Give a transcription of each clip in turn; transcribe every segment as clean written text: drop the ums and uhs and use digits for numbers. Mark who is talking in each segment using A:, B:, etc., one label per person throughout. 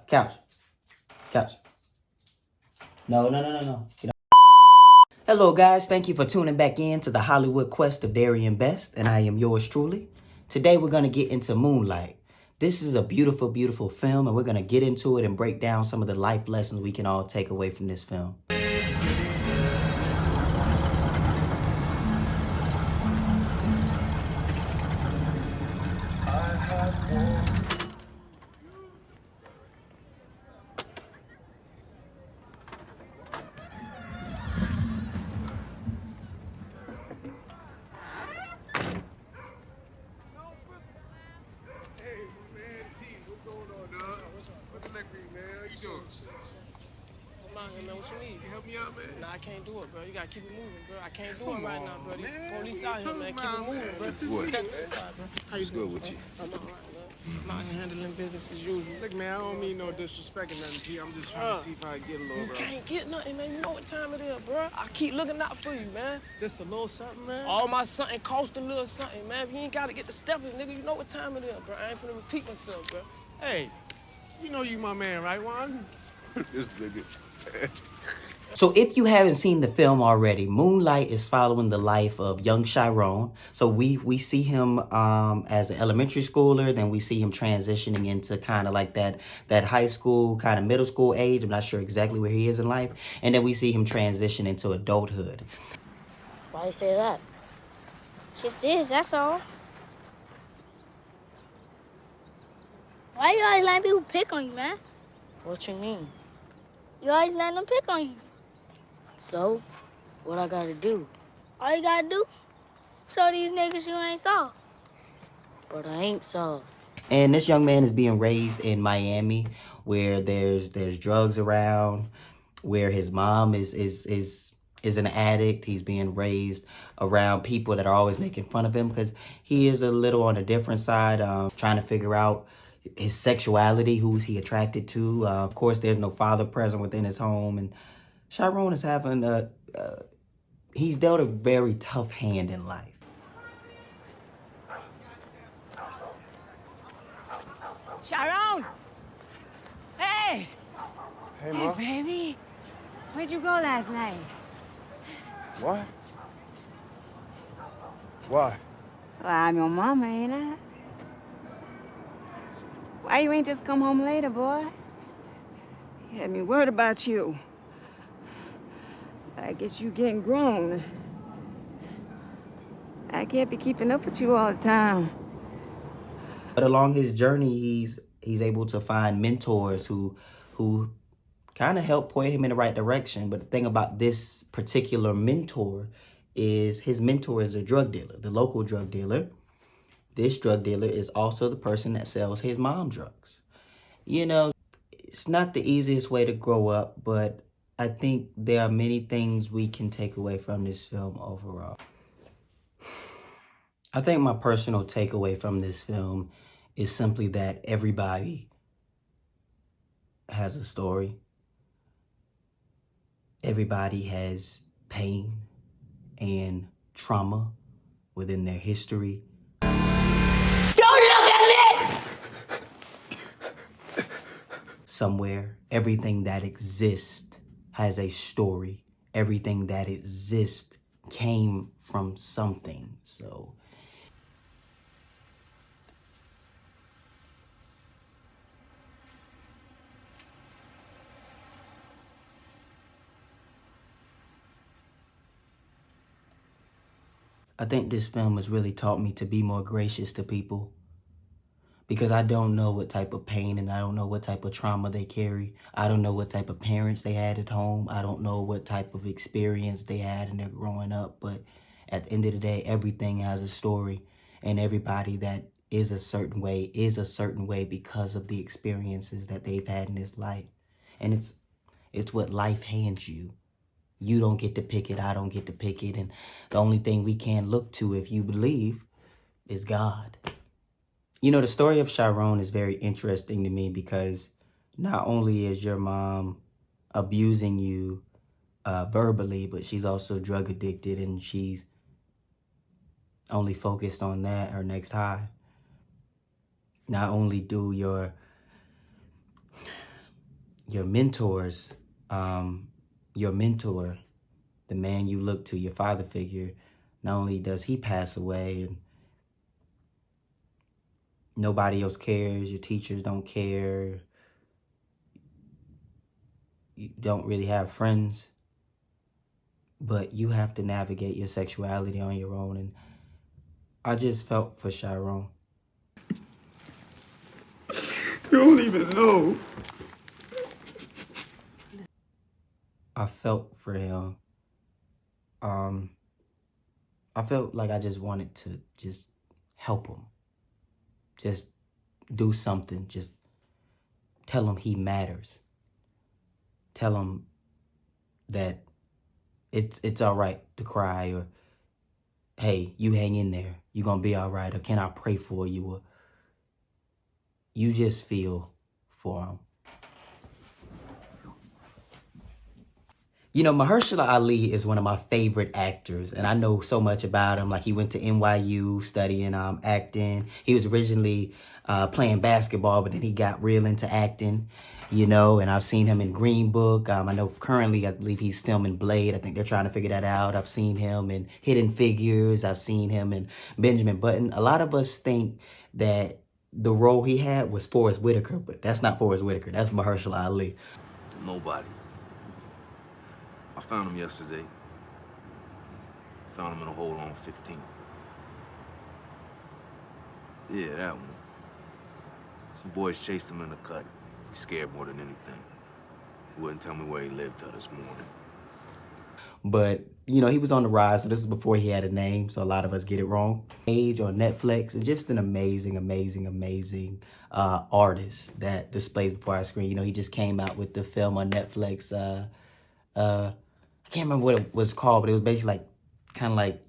A: Couch. Couch. No. Get up. Hello, guys. Thank you for tuning back in to the Hollywood Quest of Darian Best, and I am yours truly. Today, we're going to get into Moonlight. This is a beautiful, beautiful film, and we're going to get into it and break down some of the life lessons we can all take away from this film.
B: What you need?
C: You help me out, man?
B: Nah, I can't do it, bro. You gotta keep it moving, bro. I can't do it right now, bro. These police out here, man. Keep it moving, bro. Step to the side, bro.
C: How you good with you?
B: I'm all right, man. I'm out here handling business as usual.
C: Look, man, I don't mean no disrespect or nothing to you. I'm just trying to see if I can get a little,
B: You can't get nothing, man. You know what time it is, bro. I keep looking out for you, man.
C: Just a little something, man?
B: All my something cost a little something, man. If you ain't gotta get the stepping, nigga, you know what time it is, bro. I ain't finna repeat myself, bro.
C: Hey, you know you my man, right, Juan?
D: This nigga.
A: So if you haven't seen the film already, Moonlight is following the life of young Chiron. So we see him as an elementary schooler, then we see him transitioning into kind of like that high school, kind of middle school age. I'm not sure exactly where he is in life. And then we see him transition into adulthood.
E: Why you say that? Just is, that's all. Why you always letting people pick on you, man?
F: What you mean?
E: You always letting them pick on you.
F: So, what I gotta do?
E: All you gotta do, show these niggas you ain't soft.
F: But I ain't soft.
A: And this young man is being raised in Miami, where there's drugs around, where his mom is an addict. He's being raised around people that are always making fun of him because he is a little on a different side, trying to figure out his sexuality, who's he attracted to. Of course, there's no father present within his home, and Chiron is having he's dealt a very tough hand in life.
G: Chiron! Hey!
C: Hey, Ma.
G: Hey, baby. Where'd you go last night?
C: What? Why?
G: Well, I'm your mama, ain't I? Why you ain't just come home later, boy? You had me worried about you. I guess you getting grown. I can't be keeping up with you all the time.
A: But along his journey, he's able to find mentors who kind of help point him in the right direction. But the thing about this particular mentor is his mentor is a drug dealer, the local drug dealer. This drug dealer is also the person that sells his mom drugs. You know, it's not the easiest way to grow up, but I think there are many things we can take away from this film overall. I think my personal takeaway from this film is simply that everybody has a story. Everybody has pain and trauma within their history. Somewhere, everything that exists has a story. Everything that exists came from something. So I think this film has really taught me to be more gracious to people, because I don't know what type of pain and I don't know what type of trauma they carry. I don't know what type of parents they had at home. I don't know what type of experience they had in their growing up. But at the end of the day, everything has a story, and everybody that is a certain way because of the experiences that they've had in this life. And it's what life hands you. You don't get to pick it. I don't get to pick it. And the only thing we can look to, if you believe, is God. You know, the story of Chiron is very interesting to me because not only is your mom abusing you verbally, but she's also drug addicted, and she's only focused on that, her next high. Not only do your your mentors, your mentor, the man you look to, your father figure, not only does he pass away and nobody else cares, your teachers don't care, you don't really have friends, but you have to navigate your sexuality on your own. And I just felt for Chiron.
D: You don't even know.
A: I felt for him. I felt like I just wanted to just help him. Just do something. Just tell him he matters. Tell him that it's all right to cry, or hey, you hang in there. You're gonna be all right, or can I pray for you? Or you just feel for him. You know, Mahershala Ali is one of my favorite actors, and I know so much about him. Like, he went to NYU studying acting. He was originally playing basketball, but then he got real into acting, you know, and I've seen him in Green Book. I know currently, I believe he's filming Blade. I think they're trying to figure that out. I've seen him in Hidden Figures. I've seen him in Benjamin Button. A lot of us think that the role he had was Forrest Whitaker, but that's not Forrest Whitaker. That's Mahershala Ali.
H: Nobody. I found him yesterday. Found him in a hole on 15. Yeah, that one. Some boys chased him in the cut. He's scared more than anything. He wouldn't tell me where he lived till this morning.
A: But, you know, he was on the rise, so this is before he had a name, so a lot of us get it wrong. Age on Netflix is just an amazing, amazing, amazing artist that displays before our screen. You know, he just came out with the film on Netflix. I can't remember what it was called, but it was basically like, kind of like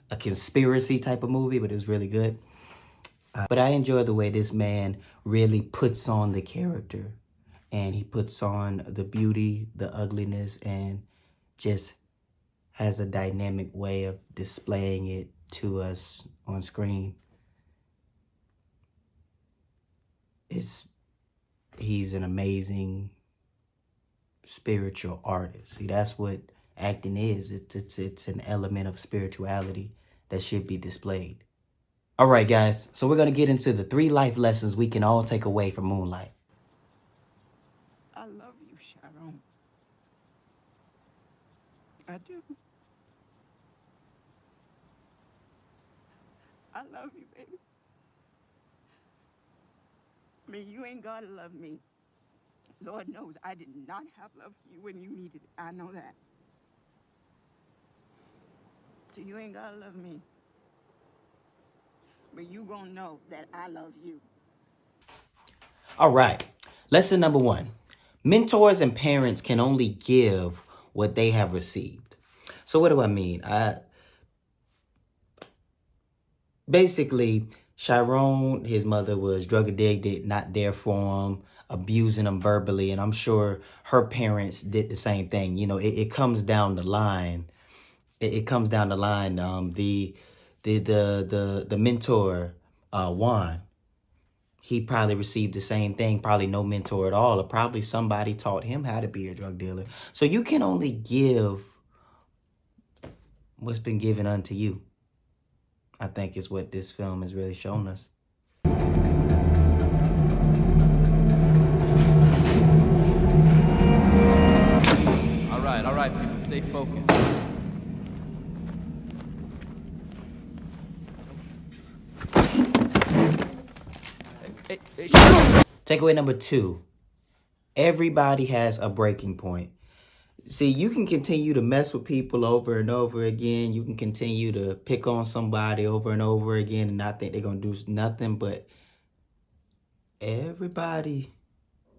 A: a conspiracy type of movie, but it was really good. But I enjoy the way this man really puts on the character, and he puts on the beauty, the ugliness, and just has a dynamic way of displaying it to us on screen. He's an amazing spiritual artist. See, that's what acting is. It's an element of spirituality that should be displayed. All right, guys. So we're going to get into the 3 life lessons we can all take away from Moonlight.
G: I love you, Chiron. I do. I love you, baby. I mean, you ain't gotta love me. Lord knows I did not have love for you when you needed it. I know that. So you ain't gotta love me. But you gonna know that I love you.
A: All right. Lesson number 1. Mentors and parents can only give what they have received. So what do I mean? Basically, Chiron, his mother was drug addicted, not there for him, abusing him verbally, and I'm sure her parents did the same thing. You know, it comes down the line. It comes down the line. The mentor, Juan, he probably received the same thing. Probably no mentor at all, or probably somebody taught him how to be a drug dealer. So you can only give what's been given unto you, I think, is what this film has really shown us.
I: All right, people, stay focused.
A: Takeaway number 2. Everybody has a breaking point. See, you can continue to mess with people over and over again. You can continue to pick on somebody over and over again and not think they're going to do nothing, but everybody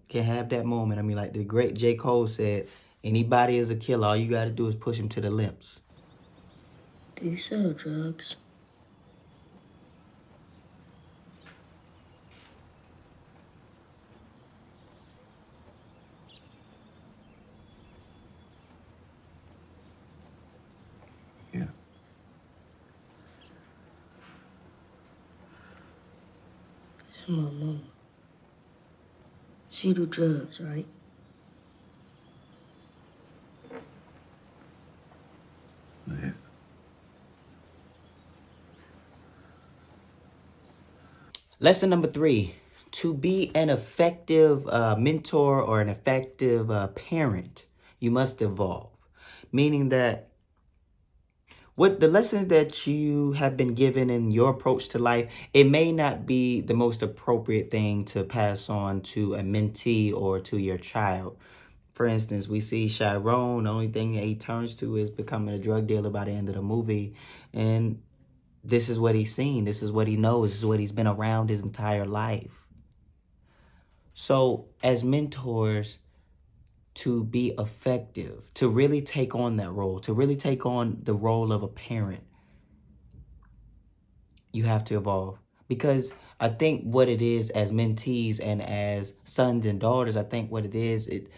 A: can have that moment. I mean, like the great J. Cole said, anybody is a killer. All you got to do is push him to the limits.
F: Do you sell drugs?
D: Yeah.
F: My mom. She do drugs, right?
A: Lesson number 3, to be an effective mentor or an effective parent, you must evolve. Meaning that what the lessons that you have been given in your approach to life, it may not be the most appropriate thing to pass on to a mentee or to your child. For instance, we see Chiron, the only thing that he turns to is becoming a drug dealer by the end of the movie. And this is what he's seen. This is what he knows. This is what he's been around his entire life. So as mentors, to be effective, to really take on that role, to really take on the role of a parent, you have to evolve. Because I think what it is as mentees and as sons and daughters, I think what it is, it's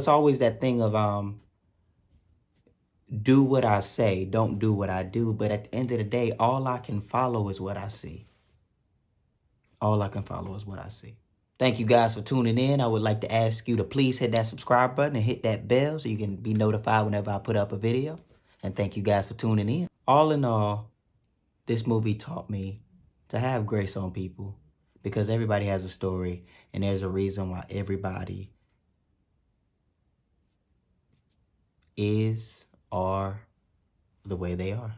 A: always that thing of do what I say, don't do what I do. But at the end of the day, all I can follow is what I see. All I can follow is what I see. Thank you guys for tuning in. I would like to ask you to please hit that subscribe button and hit that bell so you can be notified whenever I put up a video. And thank you guys for tuning in. All in all, this movie taught me to have grace on people because everybody has a story and there's a reason why everybody is, are the way they are.